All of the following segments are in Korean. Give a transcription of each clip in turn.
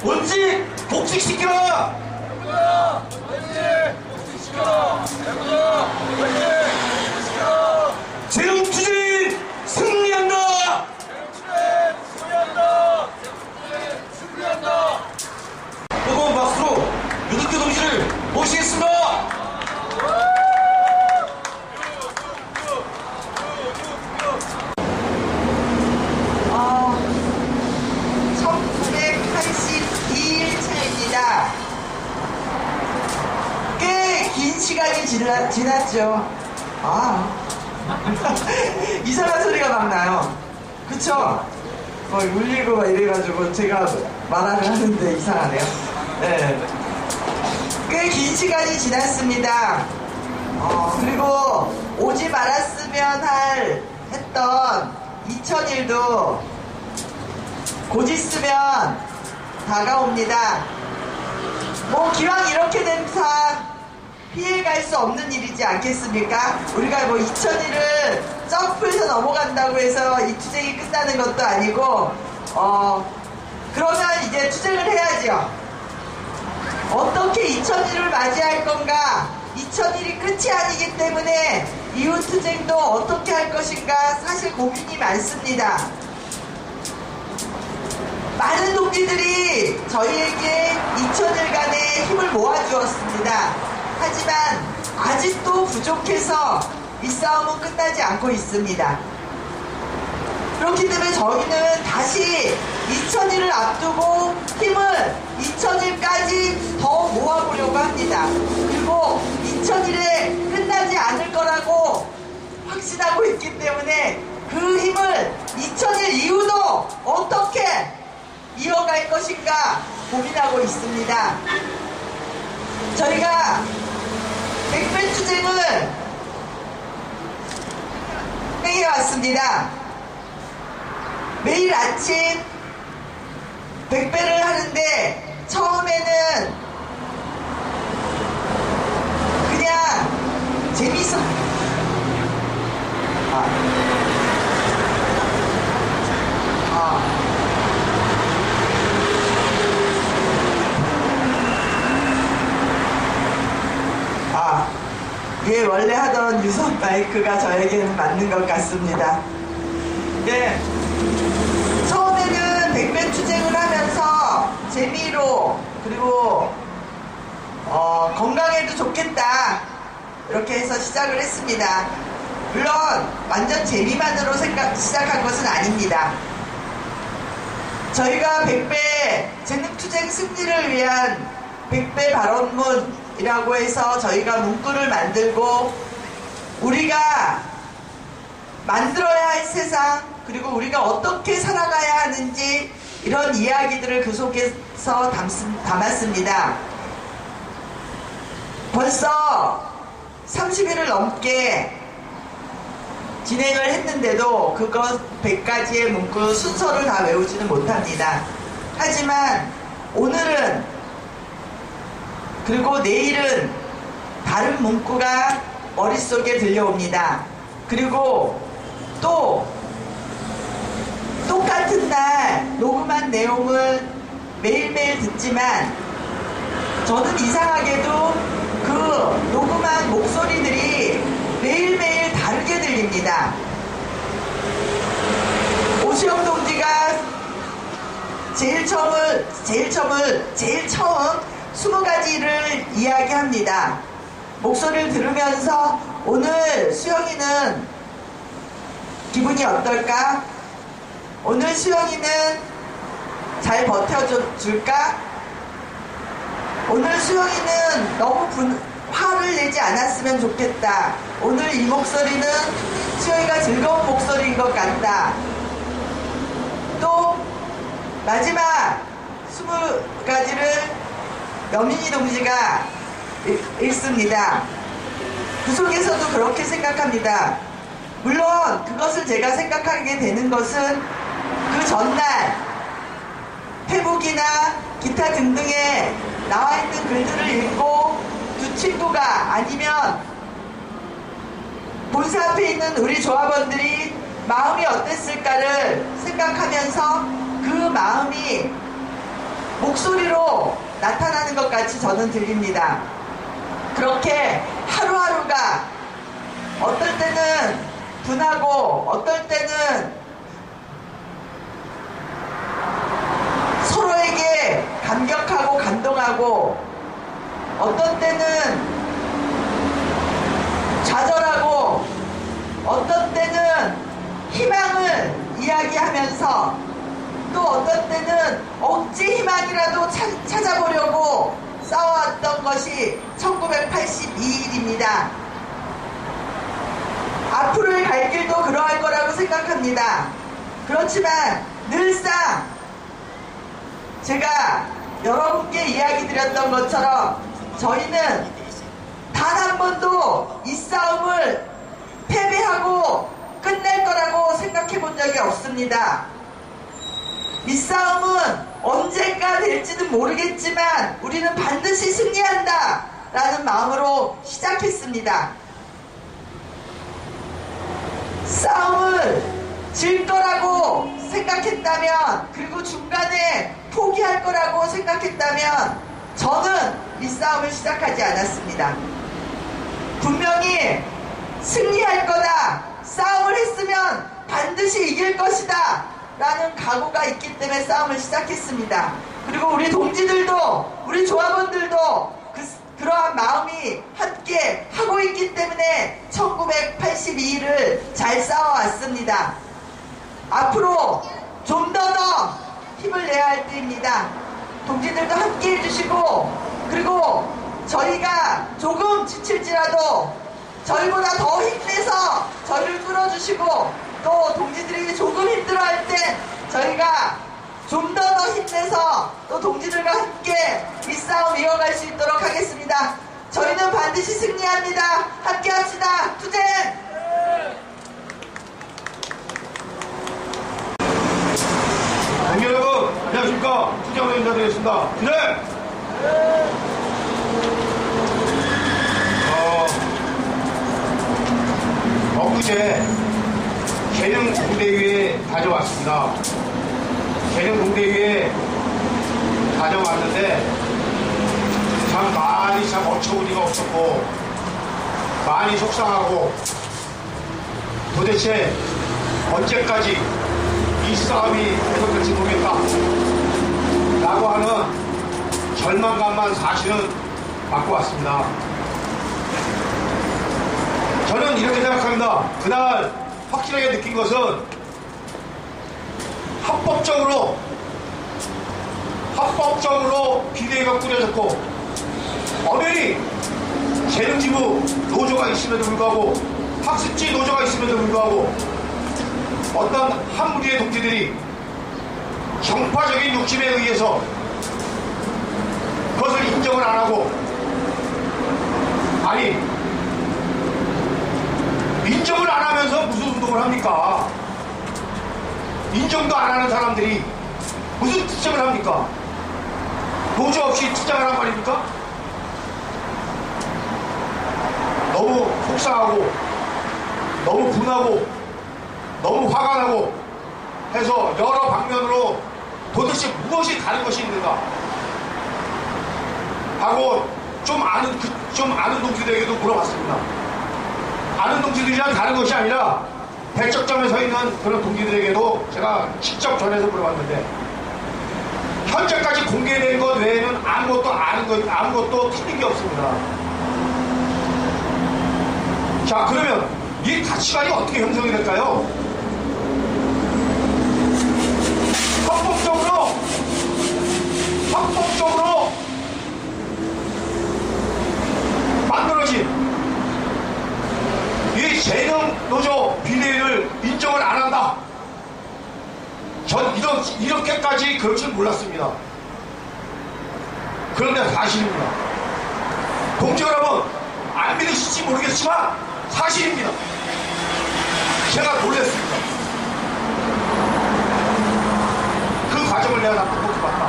원칙 복직시켜라! 재롱투쟁 승리한다! 뜨거운 박수로 유득규 동지를 모시겠습니다! 1982일차입니다. 꽤 긴 시간이 지났죠. 이상한 소리가 막 나요. 그쵸? 울리고 막 이래가지고 제가 말을 하는데 이상하네요. 네. 꽤 긴 시간이 지났습니다. 그리고 오지 말았으면 했던 2001도 곧 있으면 다가옵니다. 기왕 이렇게 된 이상 피해갈 수 없는 일이지 않겠습니까? 우리가 2001을 점프해서 넘어간다고 해서 이 투쟁이 끝나는 것도 아니고, 그러면 이제 투쟁을 해야죠. 어떻게 2001을 맞이할 건가? 2001이 끝이 아니기 때문에 이후 투쟁도 어떻게 할 것인가 사실 고민이 많습니다. 많은 동지들이 저희에게 2000일간의 힘을 모아주었습니다. 하지만 아직도 부족해서 이 싸움은 끝나지 않고 있습니다. 그렇기 때문에 저희는 다시 2000일을 앞두고 힘을 2000일까지 더 모아보려고 합니다. 그리고 2000일에 끝나지 않을 거라고 확신하고 있기 때문에 그 힘을 2000일 이후도 어떻게 이어갈 것인가 고민하고 있습니다. 저희가 백배투쟁을 해왔습니다. 매일 아침 100배를 하는데 처음에는 그냥 재밌어. 이게 원래 하던 유선 마이크가 저에게는 맞는 것 같습니다. 네. 처음에는 백배 투쟁을 하면서 재미로 그리고 건강에도 좋겠다 이렇게 해서 시작을 했습니다. 물론 완전 재미만으로 시작한 것은 아닙니다. 저희가 백배 재능투쟁 승리를 위한 백배 발언문이라고 해서 저희가 문구를 만들고 우리가 만들어야 할 세상 그리고 우리가 어떻게 살아가야 하는지 이런 이야기들을 그 속에서 담았습니다. 벌써 30일을 넘게 진행을 했는데도 그것 100가지의 문구 순서를 다 외우지는 못합니다. 하지만 오늘은 그리고 내일은 다른 문구가 머릿속에 들려옵니다. 그리고 또 똑같은 날 녹음한 내용을 매일매일 듣지만 저는 이상하게도 그 녹음한 목소리들이 매일매일 다르게 들립니다. 오시영 동지가 제일 처음 20가지를 이야기합니다. 목소리를 들으면서 오늘 수영이는 기분이 어떨까? 오늘 수영이는 잘 버텨줄까? 오늘 수영이는 너무 화를 내지 않았으면 좋겠다. 오늘 이 목소리는 수영이가 즐거운 목소리인 것 같다. 또 마지막 20가지를 여민이 동지가 읽습니다. 그 속에서도 그렇게 생각합니다. 물론 그것을 제가 생각하게 되는 것은 그 전날 페북이나 기타 등등에 나와 있는 글들을 읽고 두 친구가 아니면 본사 앞에 있는 우리 조합원들이 마음이 어땠을까를 생각하면서 그 마음이 목소리로 나타나는 것 같이 저는 들립니다. 그렇게 하루하루가 어떨 때는 분하고 어떨 때는 서로에게 감격하고 감동하고 어떤 때는 좌절하고 어떤 때는 희망을 이야기하면서 또 어떤 때는 억지 희망이라도 찾아보려고 싸워왔던 것이 1982일입니다. 앞으로의 갈 길도 그러할 거라고 생각합니다. 그렇지만 늘상 제가 여러분께 이야기 드렸던 것처럼 저희는 단 한 번도 이 싸움을 패배하고 끝낼 거라고 생각해 본 적이 없습니다. 이 싸움은 언젠가 될지는 모르겠지만 우리는 반드시 승리한다 라는 마음으로 시작했습니다. 싸움을 질 거라고 생각했다면 그리고 중간에 포기할 거라고 생각했다면 저는 이 싸움을 시작하지 않았습니다. 분명히 승리할 거다, 싸움을 했으면 반드시 이길 것이다 라는 각오가 있기 때문에 싸움을 시작했습니다. 그리고 우리 동지들도 우리 조합원들도 그러한 마음이 함께 하고 있기 때문에 1982일을 잘 싸워왔습니다. 앞으로 좀 더 힘을 내야 할 때입니다. 동지들도 함께 해주시고 그리고 저희가 조금 지칠지라도 저희보다 더 힘내서 저희를 끌어주시고 또 동지들이 조금 힘들어할 때 저희가 좀 더 힘내서 또 동지들과 함께 이 싸움 이어갈 수 있도록 하겠습니다. 저희는 반드시 승리합니다. 함께 합시다. 투쟁! 동기 여러분, 안녕하십니까. 투쟁으로 인사드리겠습니다. 투쟁! 엊그제 개능 공대위에 다녀왔습니다. 개능 공대위에 다녀왔는데 참 많이 참 어처구니가 없었고 많이 속상하고 도대체 언제까지 이 싸움이 계속될지 모르겠다 라고 하는 절망감만 사실은 받고 왔습니다. 저는 이렇게 생각합니다. 그날 확실하게 느낀 것은 합법적으로 비대위가 꾸려졌고 엄연히 재능지부 노조가 있음에도 불구하고 학습지 노조가 있음에도 불구하고 어떤 한 무리의 동지들이 정파적인 욕심에 의해서 그것을 인정을 안 하고 아니 인정을 안 하면서 무슨 운동을 합니까? 인정도 안 하는 사람들이 무슨 투쟁을 합니까? 노조 없이 투쟁을 한 말입니까? 너무 속상하고 너무 분하고 너무 화가 나고 해서 여러 방면으로 도대체 무엇이 다른 것이 있는가 하고 좀 아는 동지들에게도 물어봤습니다. 아는 동지들이랑 다른 것이 아니라 대척점에 서 있는 그런 동지들에게도 제가 직접 전해서 물어봤는데 현재까지 공개된 것 외에는 아무것도 틀린 게 없습니다. 자, 그러면 이 가치관이 어떻게 형성이 될까요? 합법적으로 만들어진 이 재능노조 비대위를 인정을 안 한다. 전 이렇게까지 그럴 줄 몰랐습니다. 그런데 사실입니다. 동지 여러분, 안 믿으실지 모르겠지만 사실입니다. 제가 놀랐습니다. 그 과정을 내가 다 똑똑히 봤다.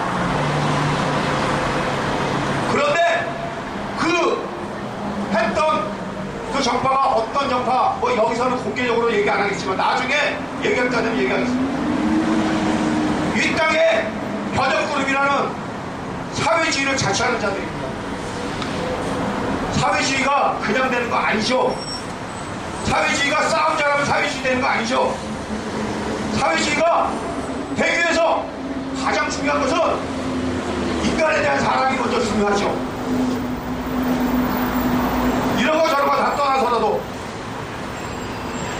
그런데 했던 그 정파가 어떤 정파, 뭐 여기서는 공개적으로 얘기 안 하겠지만 나중에 얘기할 때는 얘기하겠습니다. 이 땅에 변혁그룹이라는 사회주의를 자처하는 자들입니다. 사회주의가 그냥 되는 거 아니죠. 사회주의가 싸움 잘하면 사회주의 되는 거 아니죠. 사회주의가 되기 위해서 가장 중요한 것은 인간에 대한 사랑이 먼저 중요하죠. 이런 거 저런 거 다 떠나서라도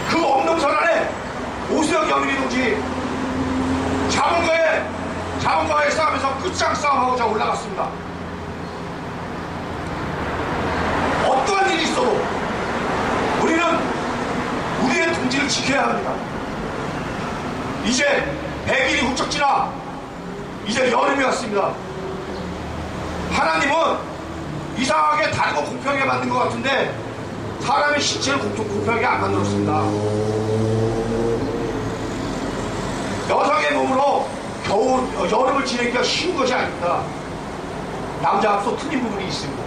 그 엄동설안에 오수영 영민이 동지 자본가의 싸움에서 끝장 싸움하고자 올라갔습니다. 어떠한 일이 있어도 우리는 우리의 동지를 지켜야 합니다. 이제 100일이 훌쩍 지나 이제 여름이 왔습니다. 하나님은 이상하게 다른 거 공평하게 만든 것 같은데 사람의 신체를 공평하게 안 만들었습니다. 여성의 몸으로 여름을 지내기가 쉬운 것이 아닙니다. 남자 앞서 틀린 부분이 있습니다.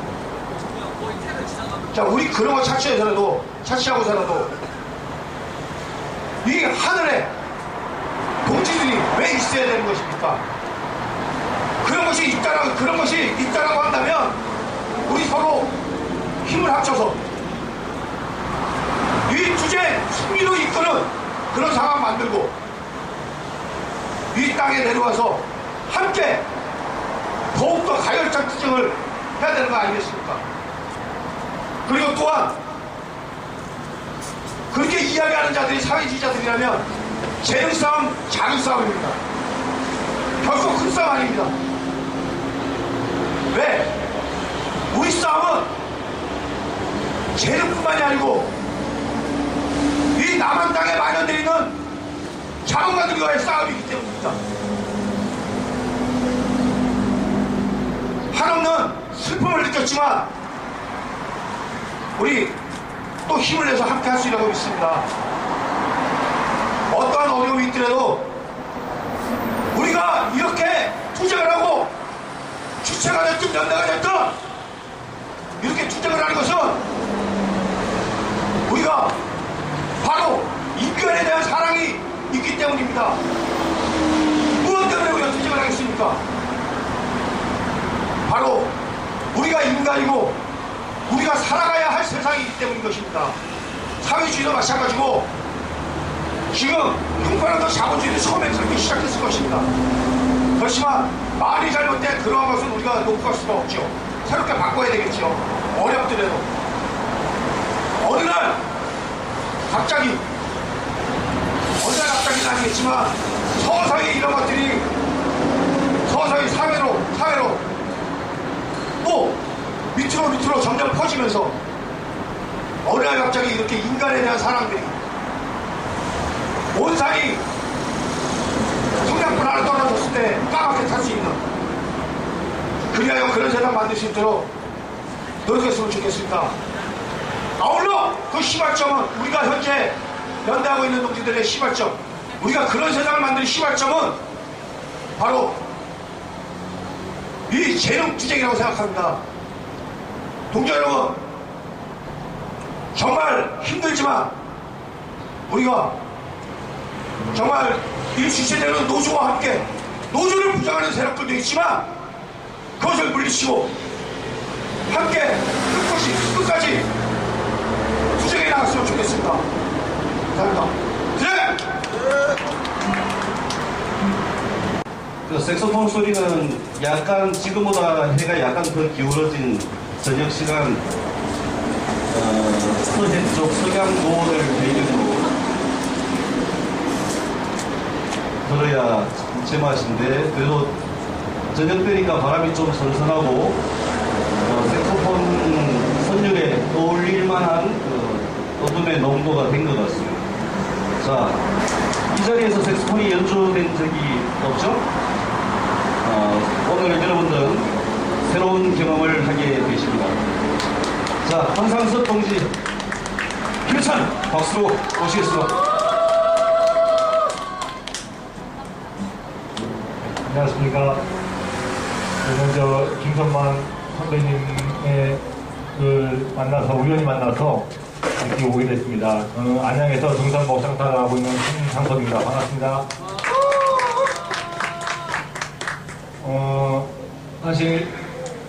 자, 우리 그런 거 차치하고서라도 이 하늘에 동지들이 왜 있어야 되는 것입니까? 그런 것이 있다라고 한다면 우리 서로 힘을 합쳐서 이 투쟁 승리로 이끄는 그런 상황 만들고 이 땅에 내려와서 함께 더욱더 가열찬 투쟁을 해야 되는 거 아니겠습니까? 그리고 또한 그렇게 이야기하는 자들이 사회주의자들이라면 재능 싸움, 작은 싸움입니다. 결코 큰 싸움 아닙니다. 왜? 우리 싸움은 재능뿐만이 아니고 이 남한 땅에 만연되어 있는 자본가들과의 싸움이기 때문입니다. 한없는 슬픔을 느꼈지만 우리 또 힘을 내서 함께 할 수 있다고 믿습니다. 어떠한 어려움이 있더라도 우리가 이렇게 투쟁을 하고 주체가 됐든 연대가 됐든 이렇게 투쟁을 하는 것은 우리가 바로 인간에 대한 사랑이 있기 때문입니다. 무엇 때문에 우리가 투쟁을 하겠습니까? 바로 우리가 인간이고 우리가 살아가야 할 세상이기 때문인 것입니다. 사회주의도 마찬가지고 지금 형편없는 자본주의도 처음에 그렇게 시작했을 것입니다. 그렇지만 말이 잘못된 그러한 것은 우리가 놓고 갈 수가 없죠. 새롭게 바꿔야 되겠죠. 어렵더라도 어느 날 갑자기는 아니겠지만 서서히 이런 것들이 서서히 사회로 또 밑으로 점점 퍼지면서 어느 날 갑자기 이렇게 인간에 대한 사랑들이 온산이 성냥불 하나 떨어졌을 때 까맣게 탈 수 있는 그리하여 그런 세상 만들 수 있도록 노력했으면 좋겠습니다. 아울러 그 시발점은 우리가 현재 연대하고 있는 동지들의 시발점, 우리가 그런 세상을 만드는 시발점은 바로 이 재능투쟁이라고 생각합니다. 동지 여러분, 정말 힘들지만 우리가 정말 이 주체되는 노조와 함께 노조를 부정하는 세력들도 있지만 그것을 물리치고 함께 끝까지 투쟁해 나갔으면 좋겠습니다. 감사합니다. 그 색소폰 소리는 약간 지금보다 해가 약간 더 기울어진 저녁 시간 서해쪽 석양고를 배경으로 들어야 제맛인데 그래도 저녁 때니까 바람이 좀 선선하고 색소폰 선율에 어울릴 만한 그 어둠의 농도가 된 것 같습니다. 자, 이 자리에서 색소폰이 연주된 적이 없죠? 오늘 여러분들은 새로운 경험을 하게 되십니다. 자, 황상석 동지 힘찬 박수로 모시겠습니다. 안녕하십니까. 먼저 김선만 선배님의 우연히 만나서 이렇게 오게 됐습니다. 저는 안양에서 등산목장사를 하고 있는 김상석입니다. 반갑습니다. 사실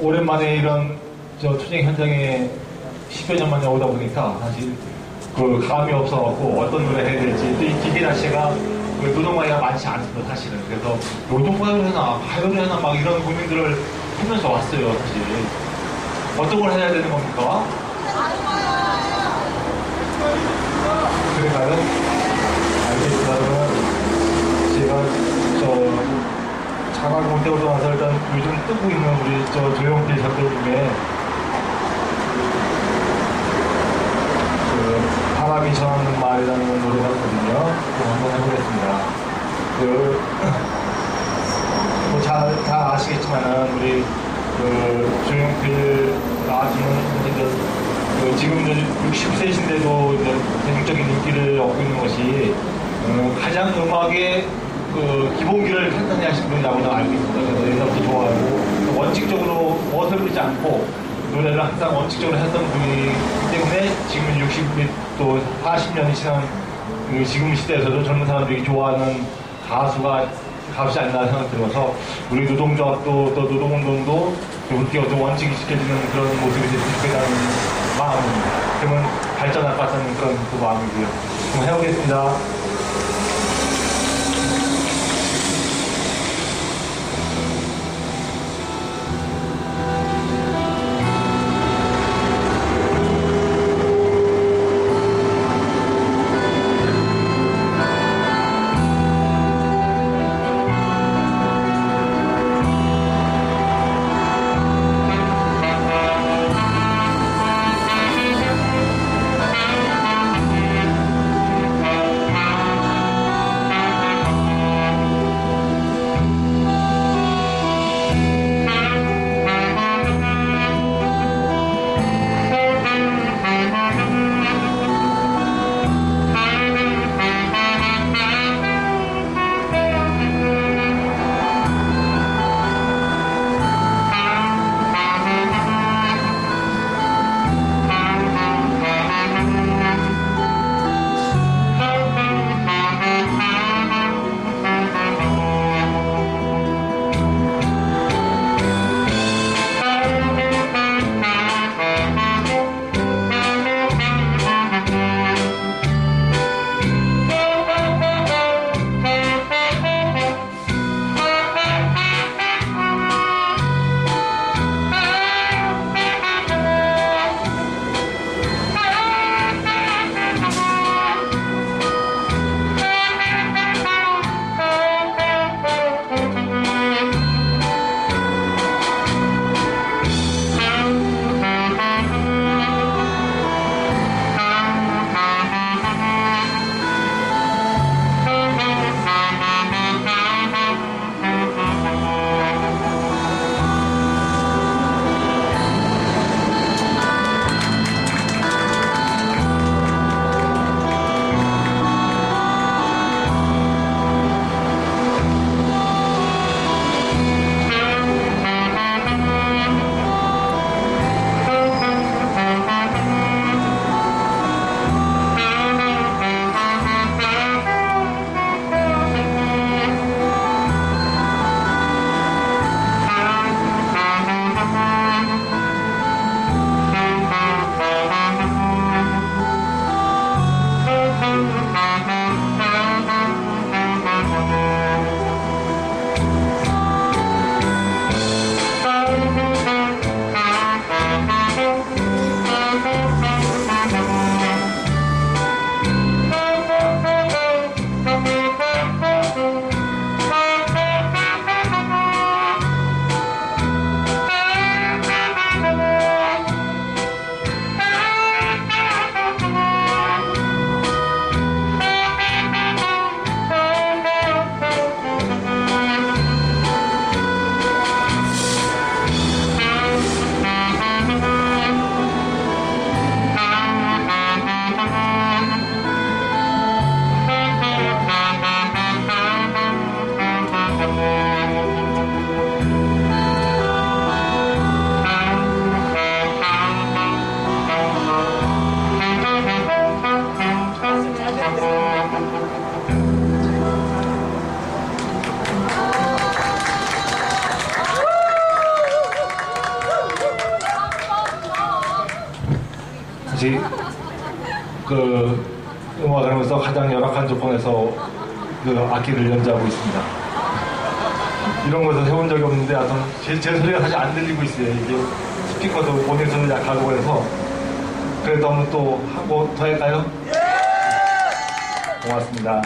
오랜만에 이런 투쟁 현장에 10여 년 만에 오다 보니까 사실 그 감이 없어갖고 어떤 노래 해야 될지 또 이 기계 자체가 노동마이가 많지 않습니다 사실은. 그래서 노동마이를 하나 가요를 하나 막 이런 고민들을 하면서 왔어요 사실. 어떤 걸 해야 되는 겁니까? 그래가요? 알겠습니다. 그러면 제가 자가 공대로 나서 일단 요즘 뜨고 있는 우리 조용필 작들 중에 바람이 전하는 말이라는 노래가 있거든요. 한번 해보겠습니다. 잘 아시겠지만은 우리 조용필 아주는 지금 60세이신데도 대중적인 인기를 얻고 있는 것이 가장 음악의 기본기를 탄탄히 하신 분이라고 저는 알고 있습니다. 그래서 예전부터 좋아하고 원칙적으로 어설프지 않고 노래를 항상 원칙적으로 했던 분이기 때문에 지금 60몇 또 40년이 지난 지금 시대에서도 젊은 사람들이 좋아하는 가수지 않나 생각이 들어서 우리 노동조합도 또 노동운동도 그렇게 어떤 원칙이 지켜지는 그런 모습이 됐으면 좋겠다는 마음입니다. 그러면 발전할 것 같다는 그런 마음이고요. 한번 해보겠습니다. 같이 그 음악을 하면서 가장 열악한 조건에서 그 악기를 연주하고 있습니다. 이런 것을 해본 적이 없는데 하여튼 제 소리가 사실 안 들리고 있어요. 이게 스피커도 모니터도 약하고 해서 그래도 한번 또 하고 더 할까요? 고맙습니다.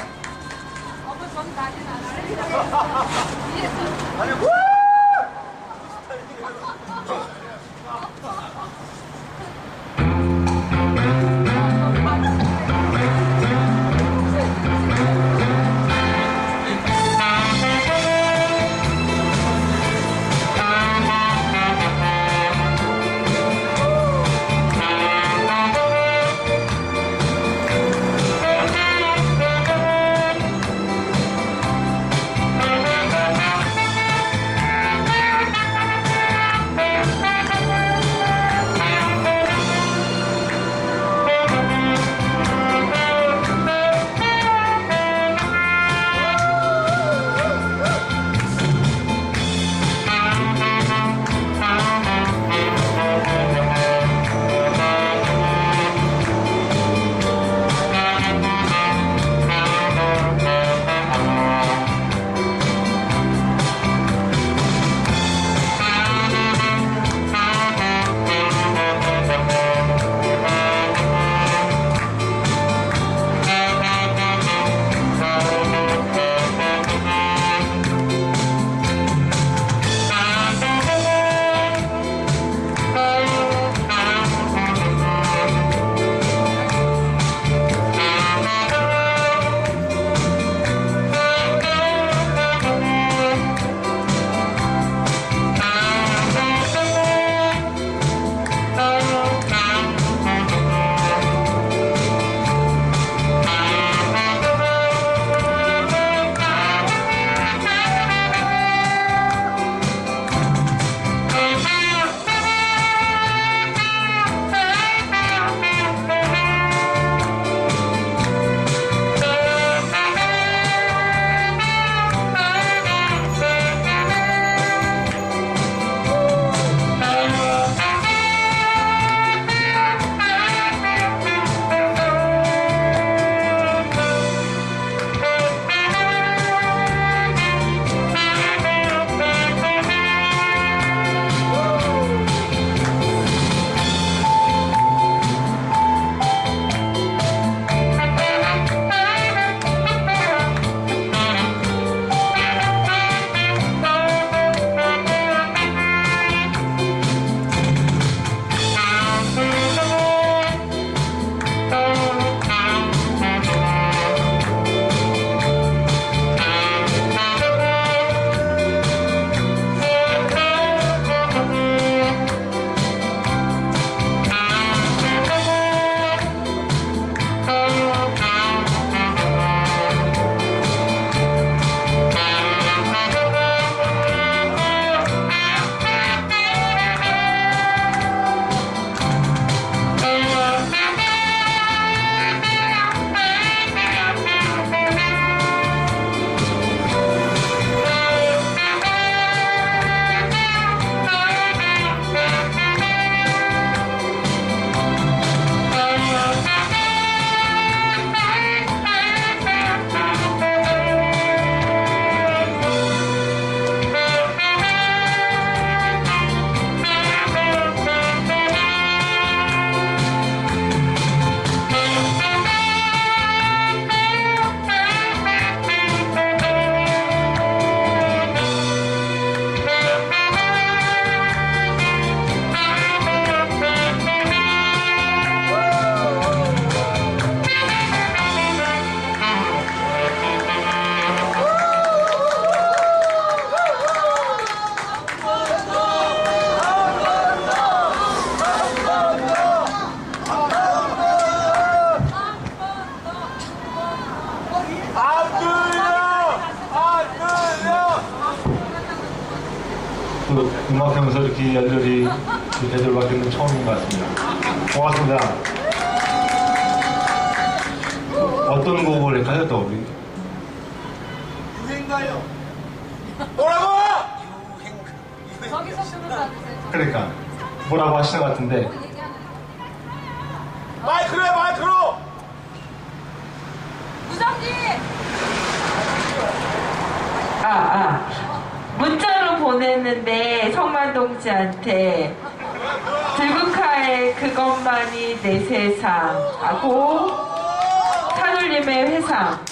또 음악하면서 이렇게 열렬히 대접을 받는 건 처음인 것 같습니다. 고맙습니다. 어떤 곡을 할까요, 또 우리? 유행가요. 뭐라고? 저기서 주문 받으세요. 그러니까 뭐라고 하시는 것 같은데 보냈는데 성만동지한테 들국화의 그것만이 내 세상 하고 산울림의 회상.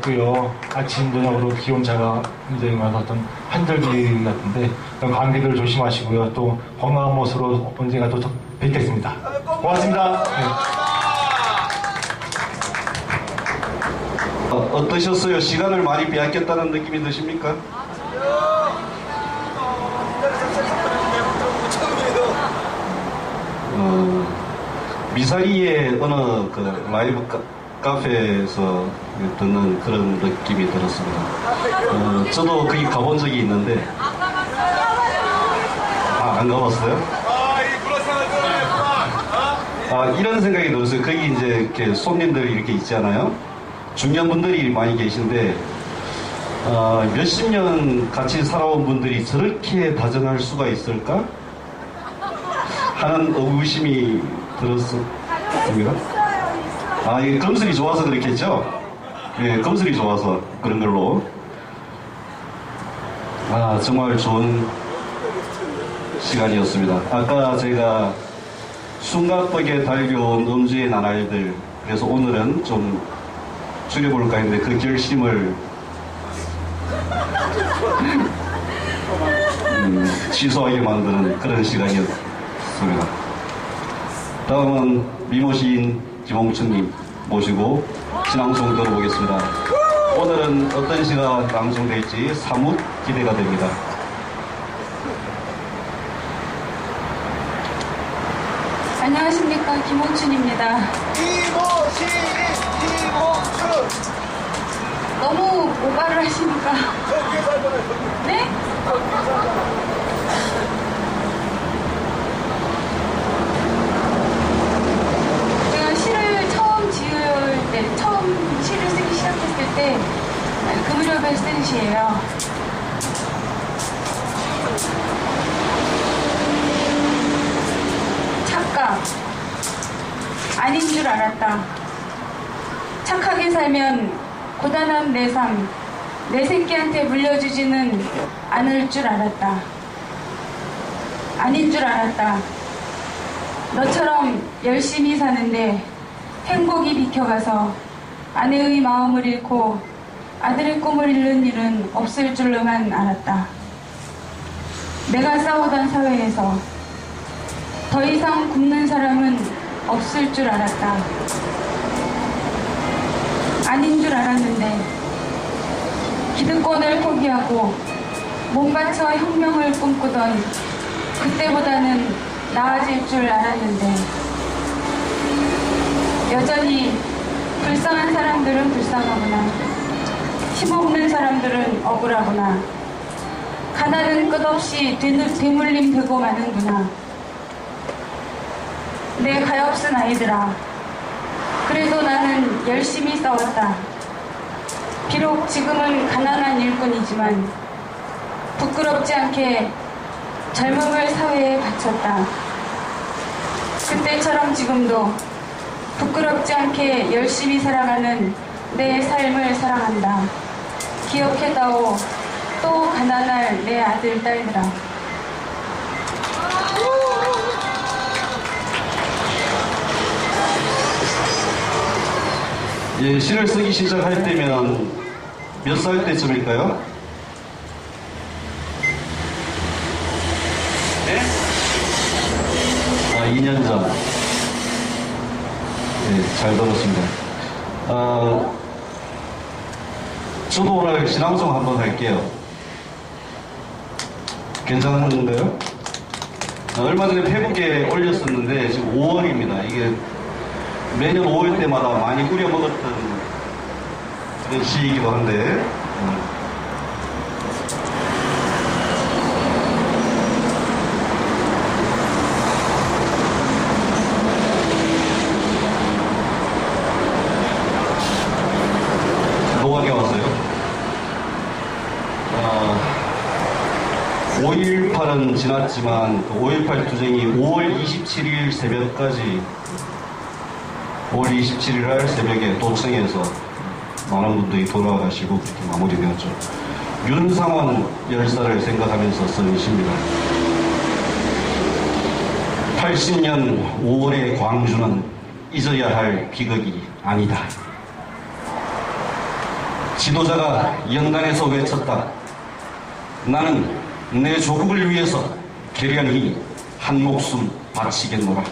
춥고요. 아침 저녁으로 기온차가 굉장히 많아서 어떤 한절기 같은데 감기들 조심하시고요. 또 건강한 모습으로 언젠가 또 뵙겠습니다. 고맙습니다. 네. 어떠셨어요? 시간을 많이 빼앗겼다는 느낌이 드십니까? 미사리의 어느 그 라이브 카페에서 듣는 그런 느낌이 들었습니다. 저도 거기 가본 적이 있는데, 안 가봤어요? 이런 생각이 들었어요. 거기 이제 이렇게 손님들이 이렇게 있잖아요. 중년분들이 많이 계신데, 몇십 년 같이 살아온 분들이 저렇게 다정할 수가 있을까? 하는 의구심이 들었습니다. 이게 검술이 좋아서 그렇겠죠? 예, 검술이 좋아서 그런 걸로. 정말 좋은 시간이었습니다. 아까 제가 숨가쁘게 달려온 음주의 나날들, 그래서 오늘은 좀 줄여볼까 했는데 그 결심을 취소하게 만드는 그런 시간이었습니다. 다음은 미모 시인 김홍춘님 모시고 신앙송 들어보겠습니다. 오늘은 어떤 시가 낭송될지 사뭇 기대가 됩니다. 안녕하십니까, 김홍춘입니다. 김홍춘! 너무 오바를 하시니까. 네? 제가 시를 처음 지을 때, 처음 시를 쓰기 시작했을 때, 그 무렵에 쓴 시예요. 착각. 아닌 줄 알았다. 착하게 살면 고단한 내 삶, 내 새끼한테 물려주지는 않을 줄 알았다. 아닌 줄 알았다. 너처럼 열심히 사는데 행복이 비켜가서 아내의 마음을 잃고 아들의 꿈을 잃는 일은 없을 줄로만 알았다. 내가 싸우던 사회에서 더 이상 굶는 사람은 없을 줄 알았다. 아닌 줄 알았는데 기득권을 포기하고 몸 바쳐 혁명을 꿈꾸던 그때보다는 나아질 줄 알았는데 여전히 불쌍한 사람들은 불쌍하구나. 힘없는 사람들은 억울하구나. 가난은 끝없이 되물림 되고 마는구나. 내 가엾은 아이들아, 그래도 나는 열심히 싸웠다. 비록 지금은 가난한 일꾼이지만 부끄럽지 않게 젊음을 사회에 바쳤다. 그때처럼 지금도 부끄럽지 않게 열심히 살아가는 내 삶을 사랑한다. 기억해다오. 또 가난할 내 아들, 딸들아. 예, 시를 쓰기 시작할 때면 몇 살 때쯤일까요? 네? 2년 전. 네, 잘 들었습니다. 저도 오늘 신앙송 한번 할게요. 괜찮은가요? 얼마 전에 페북에 올렸었는데 지금 5월입니다. 이게 매년 5월 때마다 많이 우려 먹었던 그런 시이기도 한데 노각이 왔어요. 5.18은 지났지만 5.18 투쟁이 5월 27일 새벽까지 5월 27일 날 새벽에 도청에서 많은 분들이 돌아가시고 그렇게 마무리되었죠. 윤상원 열사를 생각하면서 쓴 시입니다. 80년 5월의 광주는 잊어야 할 비극이 아니다. 지도자가 연단에서 외쳤다. 나는 내 조국을 위해서 계련히 한 목숨 바치겠노라.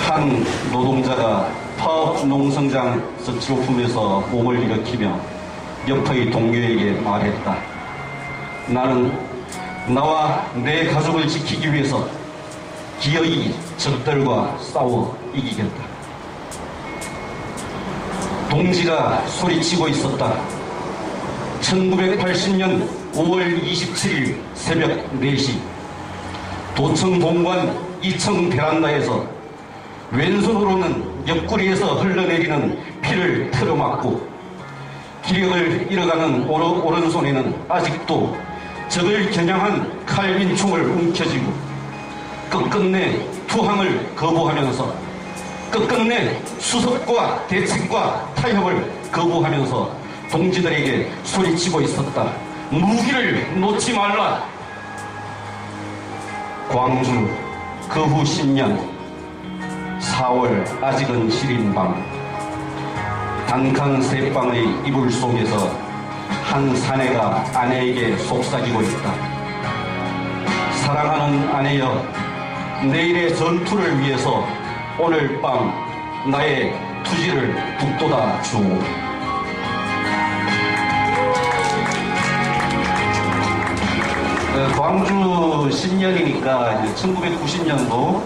한 노동자가 파업 농성장 서치로품에서 몸을 일으키며 옆의 동료에게 말했다. 나는 나와 내 가족을 지키기 위해서 기어이 적들과 싸워 이기겠다. 동지가 소리치고 있었다. 1980년 5월 27일 새벽 4시 도청 본관 2층 베란다에서 왼손으로는 옆구리에서 흘러내리는 피를 틀어막고 기력을 잃어가는 오른손에는 아직도 적을 겨냥한 칼빈총을 움켜쥐고 끝끝내 투항을 거부하면서 끝끝내 수습과 대책과 타협을 거부하면서 동지들에게 소리치고 있었다. 무기를 놓지 말라. 광주 그 후 10년 4월 아직은 시린 밤 단칸 새방의 이불 속에서 한 사내가 아내에게 속삭이고 있다. 사랑하는 아내여, 내일의 전투를 위해서 오늘 밤 나의 투지를 북돋아 주오. 광주 10년이니까 1990년도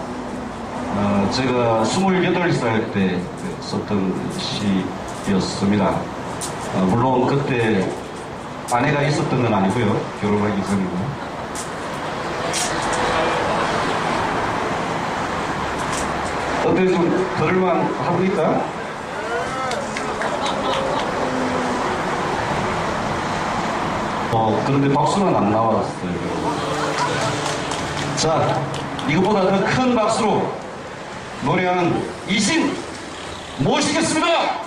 제가 28살 때 썼던 시였습니다. 물론 그때 아내가 있었던 건 아니고요. 결혼하기 전이고. 어때 좀 들을만 합니까? 그런데 박수는 안 나왔어요. 자, 이것보다 더 큰 박수로 노래하는 이신 모시겠습니다.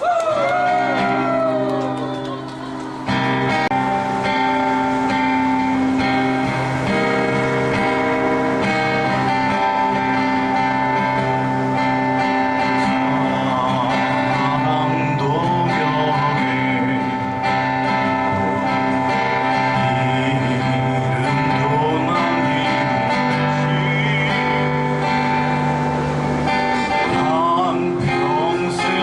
평생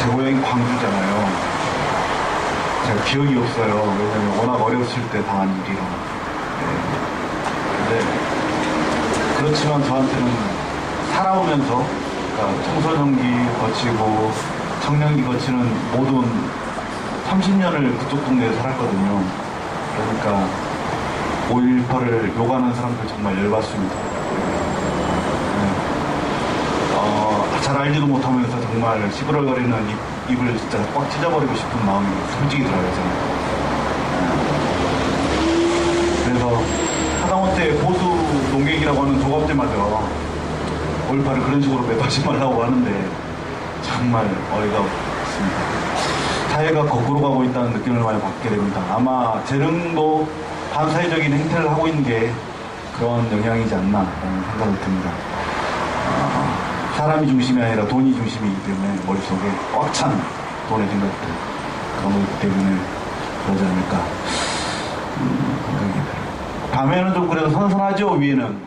제 고향이 광주잖아요. 제가 기억이 없어요. 왜냐면 워낙 어렸을 때 당한 일이라. 근데 그렇지만 저한테는 살아오면서 그러니까 청소년기 거치고 청년기 거치는 모든 30년을 그쪽 동네에 살았거든요. 그러니까 5.18을 욕하는 사람들 정말 열받습니다. 잘 알지도 못하면서 정말 시끄러거리는 입을 진짜 꽉 찢어버리고 싶은 마음이 솔직히 들어요, 저는. 그래서 하다못해 보수 농객이라고 하는 조갑제마저 5.18을 그런 식으로 매도하지 말라고 하는데 정말 어이가 없습니다. 사회가 거꾸로 가고 있다는 느낌을 많이 받게 됩니다. 아마 재능도 반사회적인 행태를 하고 있는 게 그런 영향이지 않나 라는 생각이 듭니다. 사람이 중심이 아니라 돈이 중심이기 때문에 머릿속에 꽉 찬 돈의 생각들 그런 것 때문에 그러지 않을까 생각이 들어요. 밤에는 좀 그래도 선선하죠. 위에는.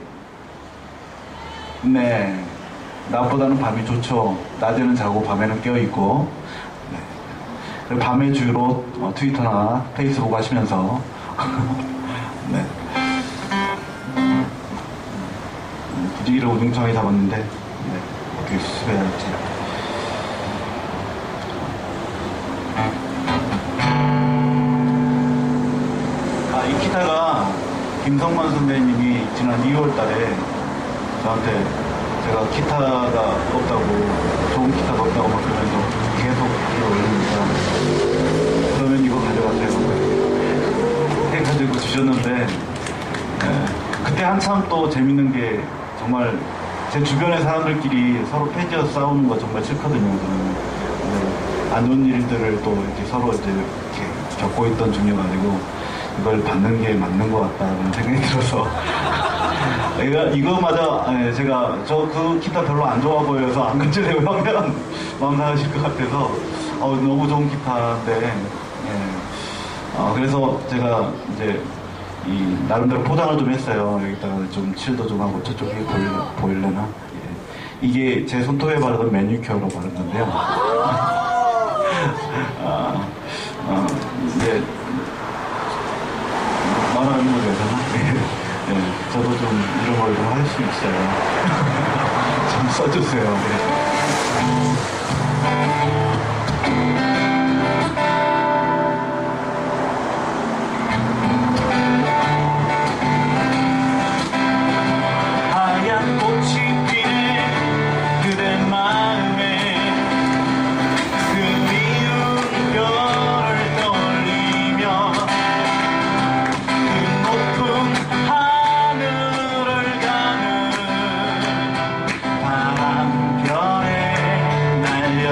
네, 낮보다는 밤이 좋죠. 낮에는 자고 밤에는 깨어있고. 네. 밤에 주로 트위터나 페이스북 하시면서 네. 분위기를 우중충하게 잡았는데 네. 어떻게 수습해야 할지. 이 기타가 김성만 선배님이 지난 2월 달에 저한테 제가 기타가 없다고, 좋은 기타가 없다고 막 그러면서 계속 올리니까 그러면 이거 가져가세요 해가지고 주셨는데 그때 한참 또 재밌는 게 정말 제 주변의 사람들끼리 서로 패지어서 싸우는 거 정말 싫거든요. 저는 안 좋은 일들을 또 이렇게 서로 이제 이렇게 겪고 있던 중이어가지고 이걸 받는 게 맞는 것 같다는 생각이 들어서 이거마저 제가 저 그 기타 별로 안 좋아 보여서 안 가지려고 하면 마음 상하실 것 같아서 너무 좋은 기타인데 그래서 제가 이제 이 나름대로 포장을 좀 했어요. 여기다가 좀 칠도 좀 하고 저쪽에 보일래나? 이게 제 손톱에 바르던 매니큐어로 바른 건데요. 이제 말하는 거 되잖아. 저도 좀 이런 걸 좀 할 수 있어요. 좀 써주세요. 하얀 꽃이 피네 그대 마음에 그리운 별을 떠올리며 그 높은 하늘을 가는 바람별에 날려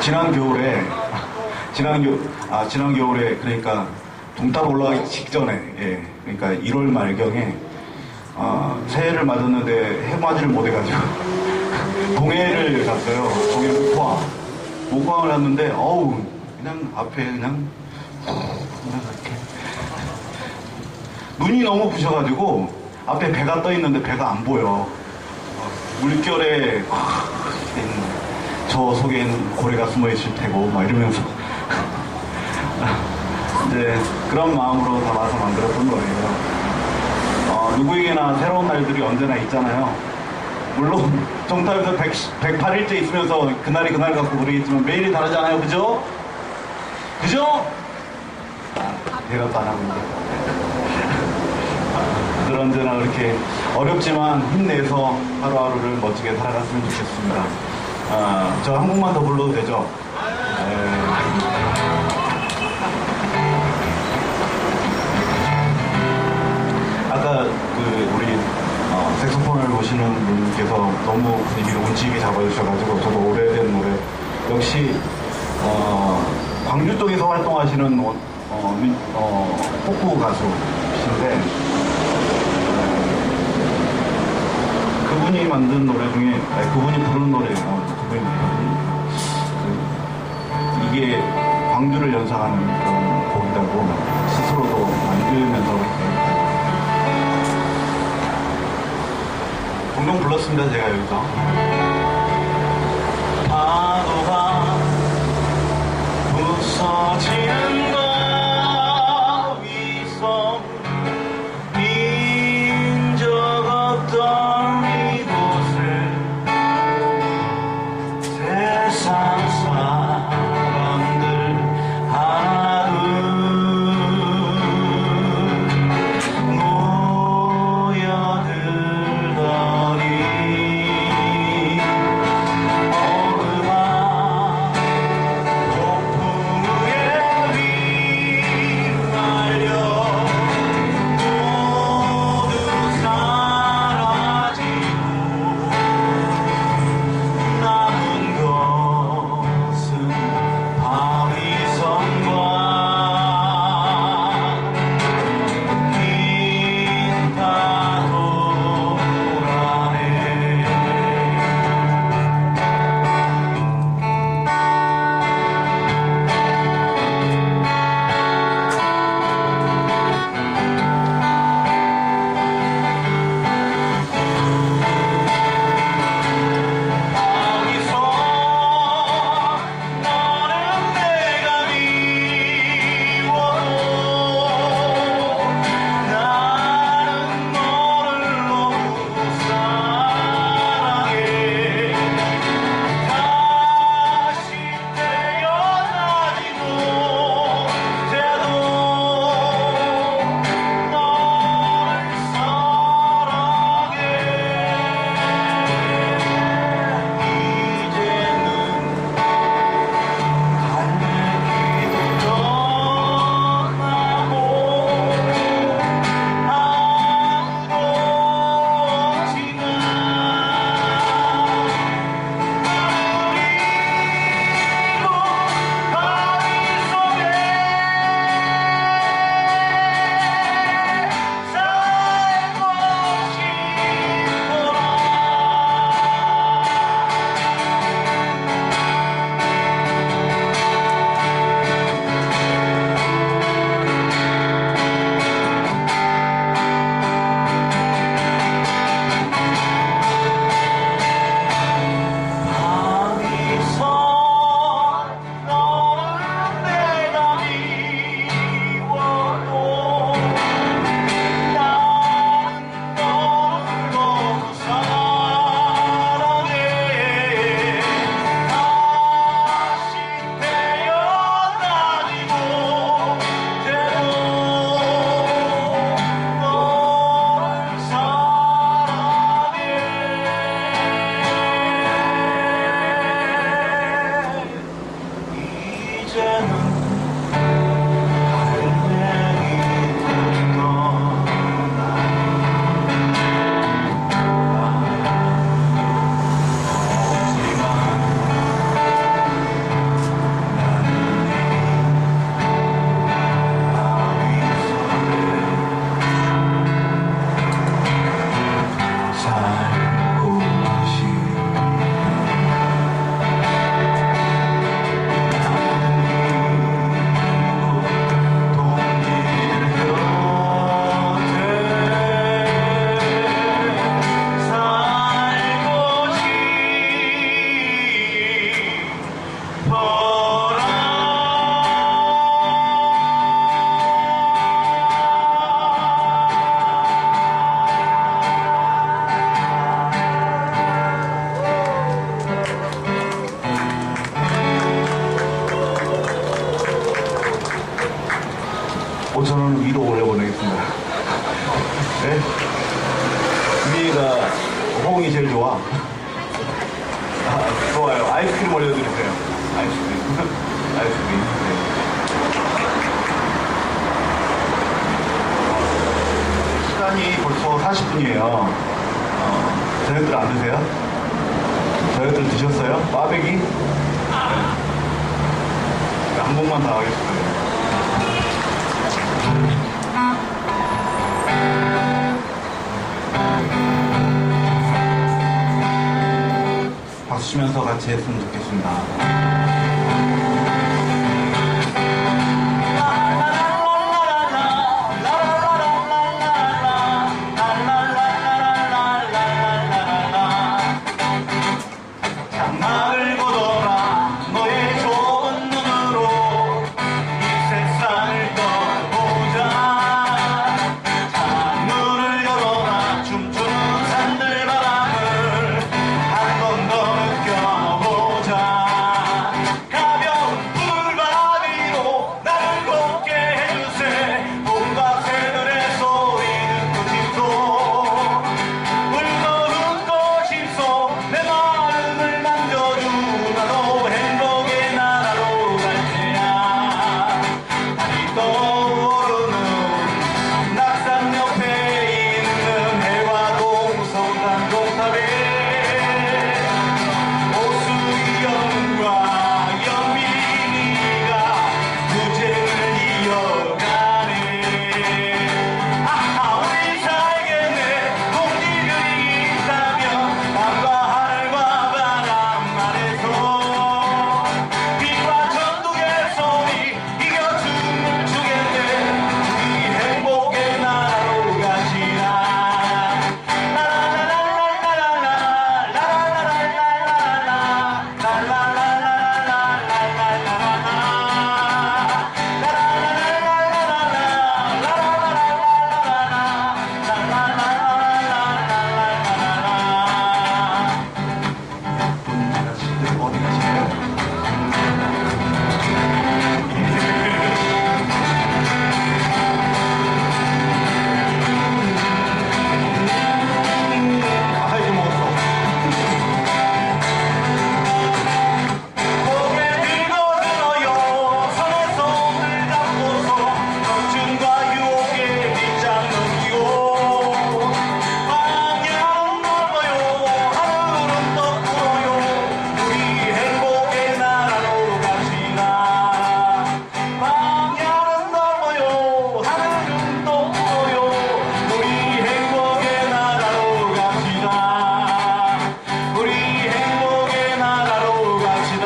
지난 겨울에 그러니까 동탑 올라가기 직전에 그러니까 1월 말경에 새해를 맞았는데 해맞이를 못해가지고 동해를 갔어요. 동해 목포항을 갔는데 그냥 앞에 그냥 이렇게 눈이 너무 부셔가지고 앞에 배가 떠 있는데 배가 안 보여. 물결에 저 속에는 고래가 숨어 있을 테고 막 이러면서 이제 그런 마음으로 담아서 만들었던 노래예요. 누구에게나 새로운 날들이 언제나 있잖아요. 물론 정탑에서 108일째 있으면서 그날이 그날 갖고 모르겠지만 매일이 다르잖아요. 그죠? 그죠? 대답도 안 하고 있는데. 늘 언제나 그렇게 어렵지만 힘내서 하루하루를 멋지게 살아갔으면 좋겠습니다. 저 한 곡만 더 불러도 되죠? 아까 우리 색소폰을 보시는 분께서 너무 분위기를 운치있게 잡아주셔가지고 저도 오래된 노래 역시 광주 쪽에서 활동하시는 포크 가수이신데 그분이 만든 노래 중에 그분이 부르는 노래예요. 이게 광주를 연상하는 그런 곡이라고 스스로도 만들면서 종종 불렀습니다. 제가 여기서 파도가 부서지는 거 위성 인적 없던 이곳에 세상 사람들 하나둘 모여들더니 방 위로 올려보내겠습니다. 네? 위가 호응이 제일 좋아. 아, 좋아요. 아이스크림 올려드리세요. 아이스크림. 아이스크림. 네. 시간이 벌써 40분이에요. 저녁들 안 드세요? 저녁들 드셨어요? 꽈배기? 네. 한 번만 더 하겠습니다. 박수 치면서 같이 했으면 좋겠습니다. 장막을 걷어라 너의 좋은 눈으로 이 세상을 떠보자. 창문을 열어라 춤추는 산들바람을 한 번 더 느껴보자. 가벼운 불바람 위로 나를 걷게 해주세. 온갖 새들의 소리 듣고 싶소. 울고 싶소. 내 마음을 만져주. 나도 행복의 나라로 갈 테야. 달이 떠오르는 낙산 옆에 있는 해와 동성산 동탑에 오수연과 연민이가 투쟁을 이어가네. 아하 우리 살겠네. 동지들이 있다면 밤과 하늘과 바람 아래서 비와 전국의 소리 이겨 춤을 추겠네. 우리 행복의 나라로 가시라. 어디 가시나요? 아이고 먹었어. 고개 들고 들어요. 손에 손을 잡고서 걱정과 유혹에 빗장 넘기고. 방향은 넓어요. 하늘은 떴고요. 우리 행복의 나라로 갑시다. 방향은 넓어요. 하늘은 떴고요. 우리 행복의 나라로 갑시다. 우리 행복의 나라로 갑시다.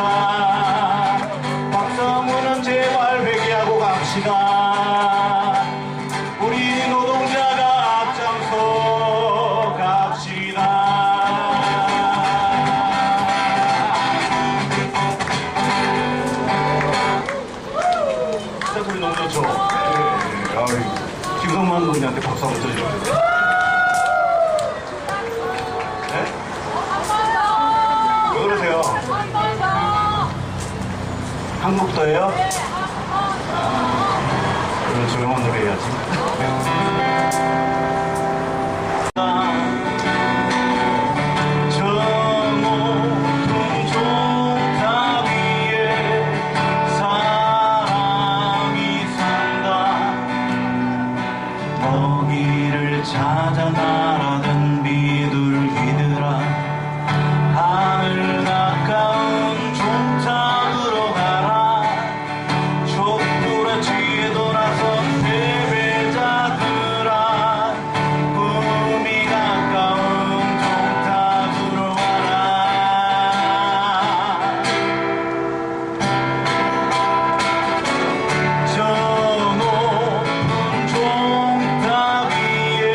박성훈은 제발 회개하고 갑시다. 우리 노동자가 앞장서 갑시다. 진짜 소리 너무 좋죠? 네. 김성만 논의한테 박수 한번 쳐주세요. 네? 왜 그러세요? 한국도예요? 오늘 조용한 노래 해야지. 저 높은 종탑 위에 사람이 산다. 먹이를 찾아 날아든 비둘기들아 하늘 가까운 종탑으로 가라. 촛불에 취해 돌아선 패배자들아 꿈이 가까운 종탑으로 가라. 저 높은 종탑 위에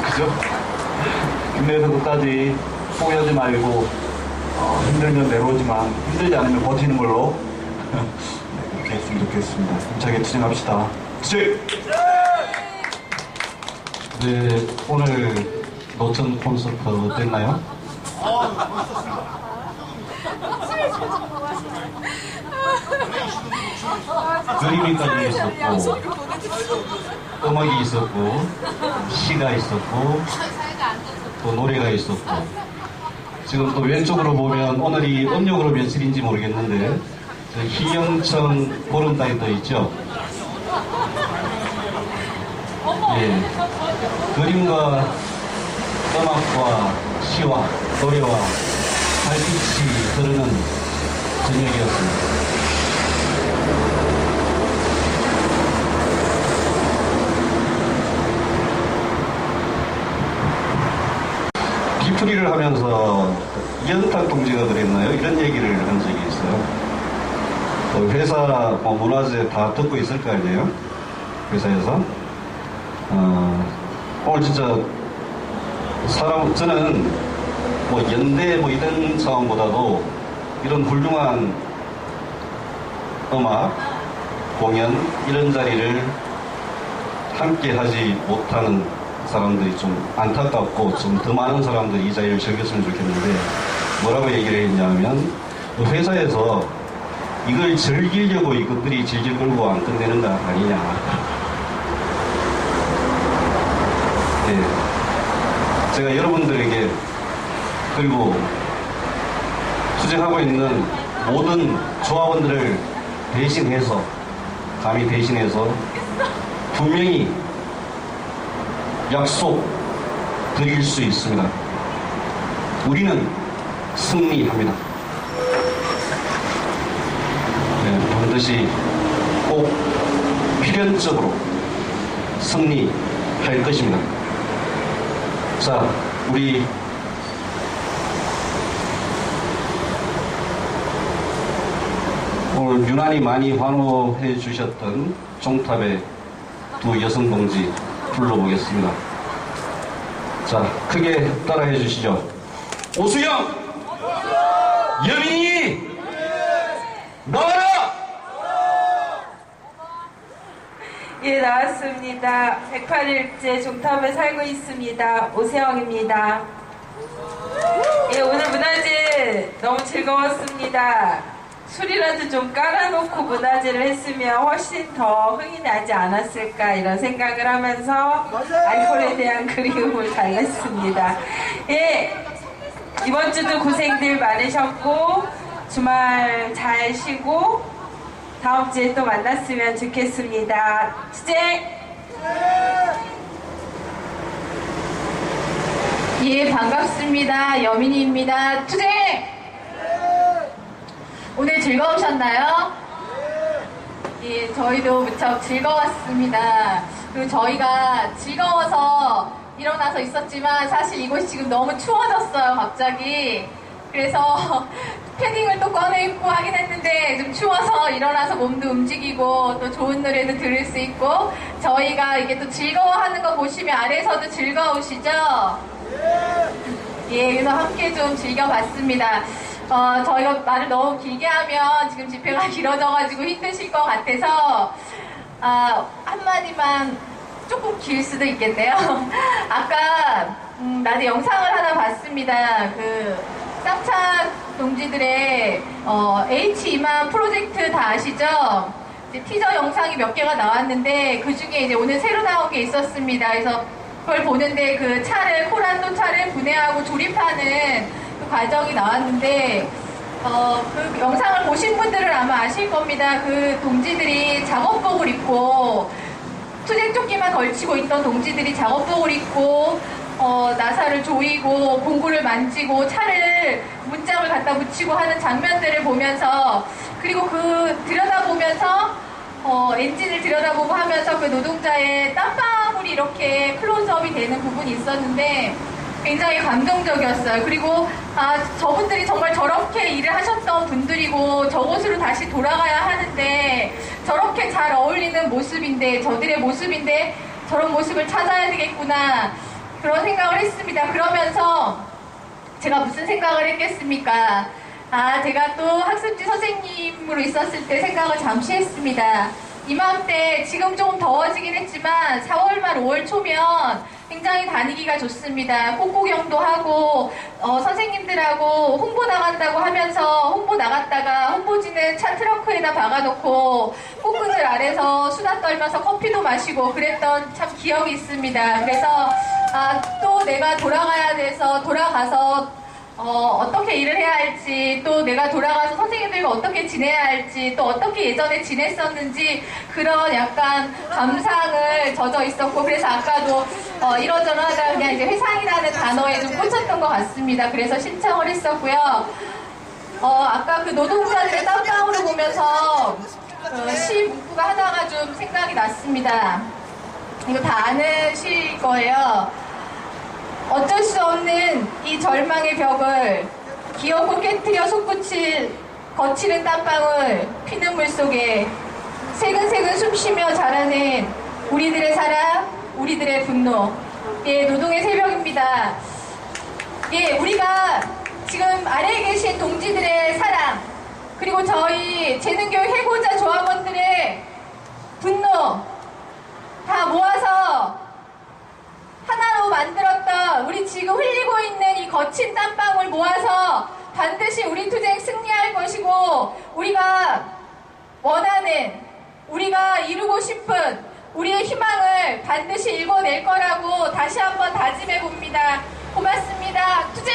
그죠? 힘내서 끝까지 포기하지 말고 힘들면 내려오지만 힘들지 않으면 버티는 걸로 그렇게 했으면 좋겠습니다. 힘차게 투쟁합시다. 투쟁! 네, 오늘 노천 콘서트 어땠나요? 그림이까지 있었고, 음악이 있었고, 시가 있었고, 또 노래가 있었고, 지금 또 왼쪽으로 보면 오늘이 음력으로 며칠인지 모르겠는데, 저 희영청 보름달이 떠 있죠? 예. 그림과 음악과 시와 노래와 달빛이 흐르는 저녁이었습니다. 뒤풀이를 하면서 이현탁 동지가 그랬나요? 이런 얘기를 한 적이 있어요. 회사 문화재 다 듣고 있을 거 아니에요? 회사에서. 오늘 진짜 저는 연대 이런 차원보다도 이런 훌륭한 음악, 공연 이런 자리를 함께 하지 못하는 사람들이 좀 안타깝고 좀 더 많은 사람들이 이 자리를 즐겼으면 좋겠는데 뭐라고 얘기를 했냐면 회사에서 이걸 즐기려고 이것들이 질질 끌고 안 끝내는 거 아니냐. 네. 제가 여러분들에게 그리고 투쟁하고 있는 모든 조합원들을 대신해서 감히 대신해서 분명히 약속 드릴 수 있습니다. 우리는 승리합니다. 네, 반드시 꼭 필연적으로 승리할 것입니다. 자, 우리 오늘 유난히 많이 환호해 주셨던 종탑의 두 여성동지 불러보겠습니다. 자, 크게 따라해 주시죠. 오수영! 여민이! 나와라! 예, 나왔습니다. 108일째 종탑에 살고 있습니다. 오세영입니다. 예, 오늘 문화제 너무 즐거웠습니다. 술이라도 좀 깔아놓고 문화제를 했으면 훨씬 더 흥이 나지 않았을까 이런 생각을 하면서 알코올에 대한 그리움을 달랬습니다. 예, 이번 주도 고생들 많으셨고 주말 잘 쉬고 다음 주에 또 만났으면 좋겠습니다. 투쟁! 예, 반갑습니다. 여민이입니다. 투쟁! 오늘 즐거우셨나요? 예, 저희도 무척 즐거웠습니다. 그리고 저희가 즐거워서 일어나서 있었지만 사실 이곳이 지금 너무 추워졌어요, 갑자기. 그래서 패딩을 또 꺼내 입고 하긴 했는데 좀 추워서 일어나서 몸도 움직이고 또 좋은 노래도 들을 수 있고 저희가 이게 또 즐거워하는 거 보시면 아래서도 즐거우시죠? 예, 그래서 함께 좀 즐겨봤습니다. 저희가 말을 너무 길게 하면 지금 집회가 길어져가지고 힘드실 것 같아서 한마디만 조금 길 수도 있겠네요. 아까 낮에 영상을 하나 봤습니다. 그 쌍차 동지들의 H2만 프로젝트 다 아시죠? 이제 티저 영상이 몇 개가 나왔는데 그 중에 이제 오늘 새로 나온 게 있었습니다. 그래서 그걸 보는데 그 차를 코란도 차를 분해하고 조립하는 그 과정이 나왔는데 그 영상을 보신 분들은 아마 아실 겁니다. 그 동지들이 작업복을 입고 투쟁조끼만 걸치고 있던 동지들이 작업복을 입고 나사를 조이고 공구를 만지고 차를 문짝을 갖다 붙이고 하는 장면들을 보면서 그리고 그 들여다보면서 엔진을 들여다보고 하면서 그 노동자의 땀방울이 이렇게 클로즈업이 되는 부분이 있었는데 굉장히 감동적이었어요. 그리고 저분들이 정말 저렇게 일을 하셨던 분들이고 저곳으로 다시 돌아가야 하는데 저렇게 잘 어울리는 모습인데 저들의 모습인데 저런 모습을 찾아야 되겠구나 그런 생각을 했습니다. 그러면서 제가 무슨 생각을 했겠습니까? 제가 또 학습지 선생님으로 있었을 때 생각을 잠시 했습니다. 이맘때 지금 조금 더워지긴 했지만 4월 말 5월 초면 굉장히 다니기가 좋습니다. 꽃구경도 하고 선생님들하고 홍보 나간다고 하면서 홍보 나갔다가 홍보지는 차 트렁크에다 박아놓고 꽃그늘 아래서 수다 떨면서 커피도 마시고 그랬던 참 기억이 있습니다. 그래서 또 내가 돌아가야 돼서 돌아가서 어떻게 일을 해야 할지, 또 내가 돌아가서 선생님들과 어떻게 지내야 할지, 또 어떻게 예전에 지냈었는지 그런 약간 감상을 젖어 있었고, 그래서 아까도 이러저러 하다 그냥 이제 회상이라는 단어에 좀 꽂혔던 것 같습니다. 그래서 신청을 했었고요. 아까 그 노동자들의 땀방울을 보면서 시 문구가 하나가 좀 생각이 났습니다. 이거 다 아는 시일 거예요. 어쩔 수 없는 이 절망의 벽을 기어코 깨뜨려 솟구칠 거칠은 땀방울 피눈물 속에 새근새근 숨쉬며 자라는 우리들의 사랑, 우리들의 분노. 예, 노동의 새벽입니다. 예, 우리가 지금 아래에 계신 동지들의 사랑, 그리고 저희 재능교육 해고자 조합원들의 분노 다 모아서 하나로 만들었던 우리 지금 흘리고 있는 이 거친 땀방울 모아서 반드시 우리 투쟁 승리할 것이고, 우리가 원하는, 우리가 이루고 싶은 우리의 희망을 반드시 이뤄낼 거라고 다시 한번 다짐해 봅니다. 고맙습니다. 투쟁!